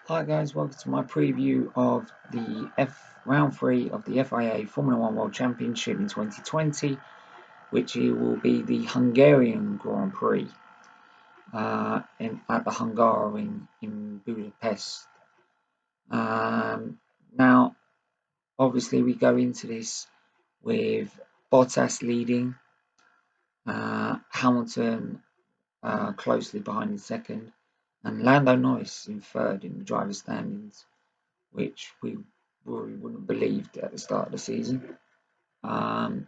Hi guys, welcome to my preview of the round 3 of the FIA Formula 1 World Championship in 2020, which will be the Hungarian Grand Prix at the Hungaroring in Budapest. Now, obviously, we go into this with Bottas leading, Hamilton closely behind in second, and Lando Norris in third in the driver's standings, which we wouldn't have believed at the start of the season. Um,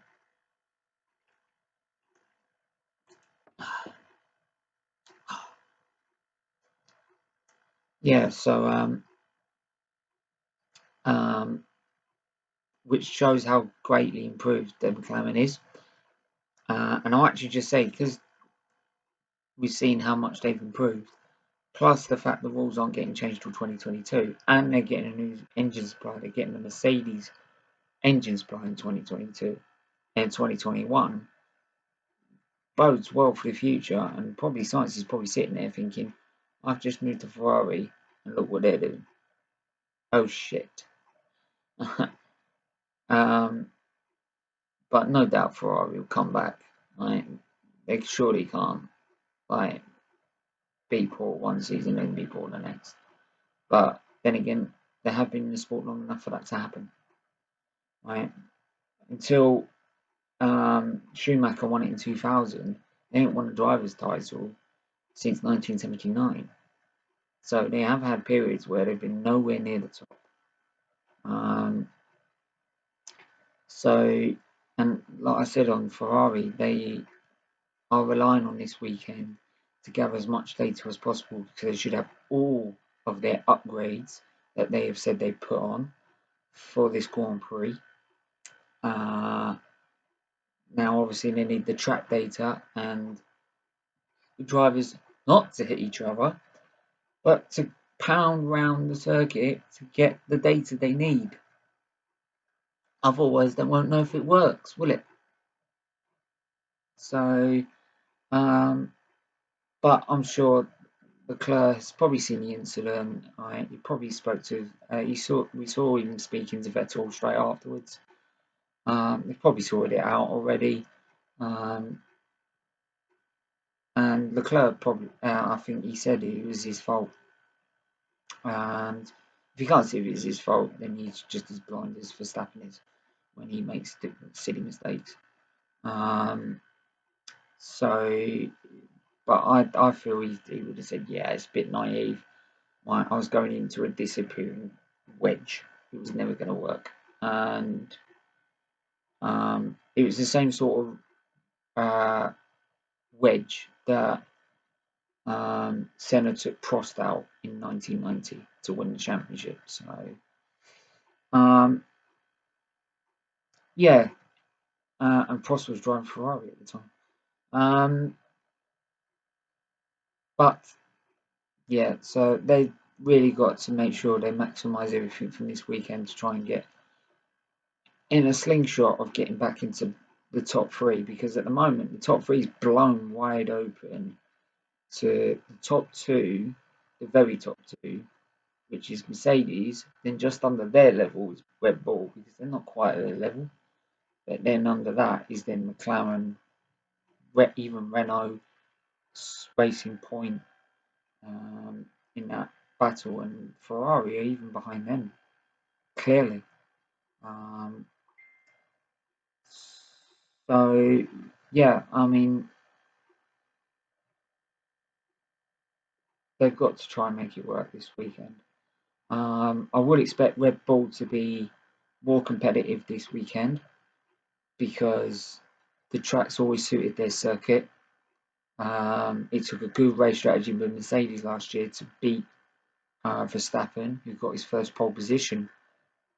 yeah, so which shows how greatly improved Devon McLaren is. And I'll actually just say, because we've seen how much they've improved, plus the fact the rules aren't getting changed till 2022, and they're getting a new engine supply, they're getting the Mercedes engine supply in 2022 and 2021, bodes well for the future. And probably science is probably sitting there thinking, I've just moved to Ferrari and look what they're doing. Oh shit. But no doubt Ferrari will come back. Like, they surely can't like be poor one season and be poor the next. But then again, they have been in the sport long enough for that to happen. Right? Until Schumacher won it in 2000, they ain't won a driver's title since 1979. So they have had periods where they've been nowhere near the top. So, and like I said on Ferrari, they are relying on this weekend to gather as much data as possible because they should have all of their upgrades that they have said they put on for this Grand Prix. Now, obviously, they need the track data and the drivers not to hit each other, but to pound round the circuit to get the data they need. Otherwise, they won't know if it works, will it? So, but I'm sure Leclerc has probably seen the incident. He probably spoke to. We saw him speaking to Vettel straight afterwards. They probably sorted it out already. And Leclerc probably, I think he said it was his fault. And if you can't see if it's his fault, then he's just as blind as Verstappen is when he makes silly mistakes. So, but I feel he would have said, yeah, it's a bit naive. I was going into a disappearing wedge. It was never going to work. And it was the same sort of wedge that Senna took Prost out in 1990 to win the championship. So, yeah, and Prost was driving Ferrari at the time. But yeah, so they really got to make sure they maximise everything from this weekend to try and get in a slingshot of getting back into the top three, because at the moment the top three is blown wide open to the top two, the very top two, which is Mercedes. Then just under their level is Red Bull, because they're not quite at their level. But then under that is then McLaren, even Renault, Racing Point in that battle, and Ferrari are even behind them, clearly. Um, so, yeah, I mean, they've got to try and make it work this weekend. I would expect Red Bull to be more competitive this weekend because the track's always suited their circuit. It took a good race strategy with Mercedes last year to beat Verstappen, who got his first pole position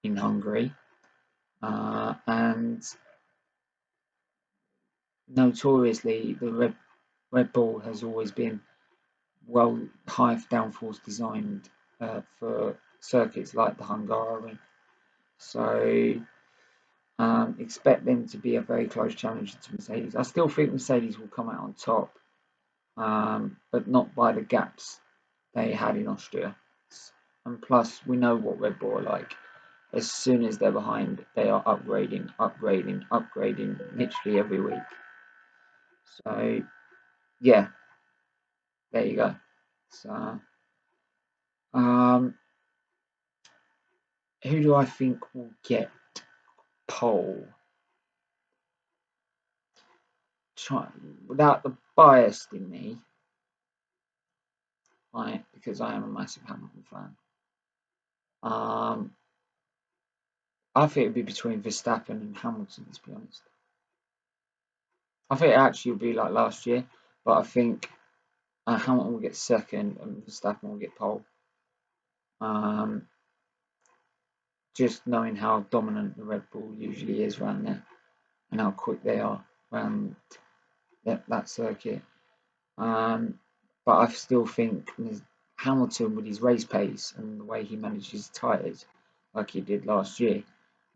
in Hungary. And notoriously, the Red Bull has always been high downforce designed for circuits like the Hungaroring. So expect them to be a very close challenger to Mercedes. I still think Mercedes will come out on top, but not by the gaps they had in Austria. and plus we know what Red Bull are like. As soon as they're behind, they are upgrading, upgrading, upgrading, literally every week. So yeah, there you go. So who do I think will get pole? Without the bias in me, right? Because I am a massive Hamilton fan. I think it'd be between Verstappen and Hamilton, to be honest. I think it actually will be like last year, but I think Hamilton will get second and Verstappen will get pole. Just knowing how dominant the Red Bull usually is around there and how quick they are around that circuit. But I still think Hamilton, with his race pace and the way he manages tyres, like he did last year,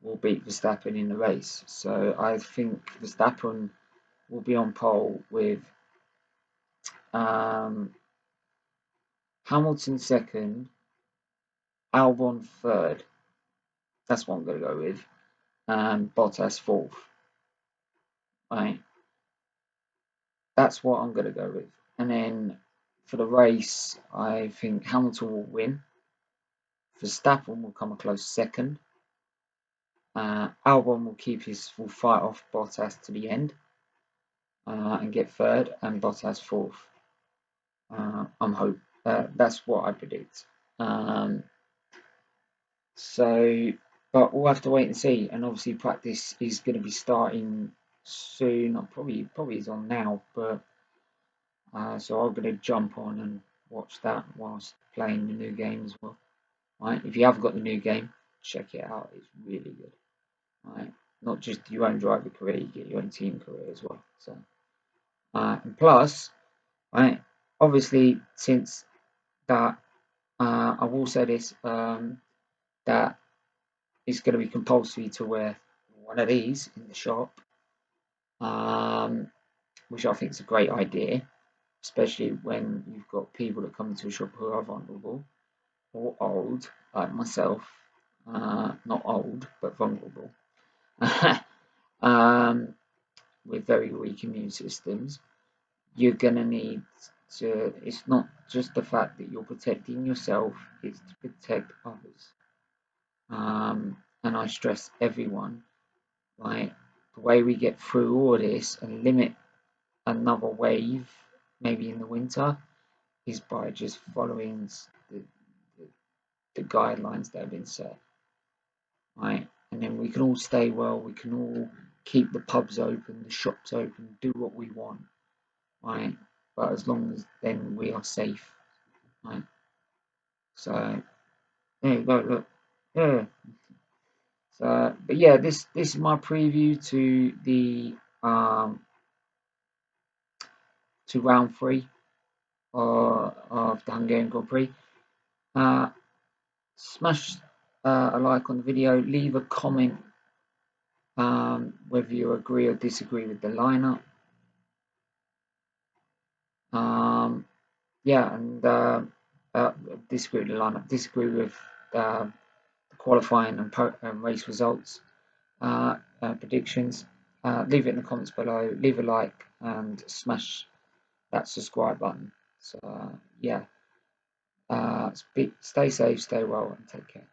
will beat Verstappen in the race. So I think Verstappen will be on pole with Hamilton second, Albon third. That's what I'm going to go with. And Bottas fourth. Right. That's what I'm going to go with. And then for the race, I think Hamilton will win. Verstappen will come a close second. Albon will keep will fight off Bottas to the end and get third, and Bottas fourth. I'm hope that's what I predict. So, but we'll have to wait and see. And obviously, practice is going to be starting soon. Probably is on now, but so I'm going to jump on and watch that whilst playing the new game as well. Right? If you haven't got the new game, check it out. It's really good. Right? Not just your own driver career, you get your own team career as well. So, and plus, right? Obviously, since that, I will say this, that it's going to be compulsory to wear one of these in the shop, which I think is a great idea, especially when you've got people that come into a shop who are vulnerable or old, like myself. Not old, but vulnerable. With very weak immune systems, you're going to need to, it's not just the fact that you're protecting yourself, it's to protect others. And I stress everyone, right? The way we get through all this and limit another wave, maybe in the winter, is by just following the guidelines that have been set, right? And then we can all stay well, we can all keep the pubs open, the shops open, do what we want, right? But as long as then we are safe, right? So there you go, look, yeah. So, but yeah, this is my preview to the to round 3 of the Hungarian Grand Prix. Smash a like on the video, leave a comment whether you agree or disagree with the lineup. Yeah, and disagree with the lineup, disagree with the qualifying and race results, predictions. Leave it in the comments below, leave a like and smash that subscribe button. So yeah, stay safe, stay well, and take care.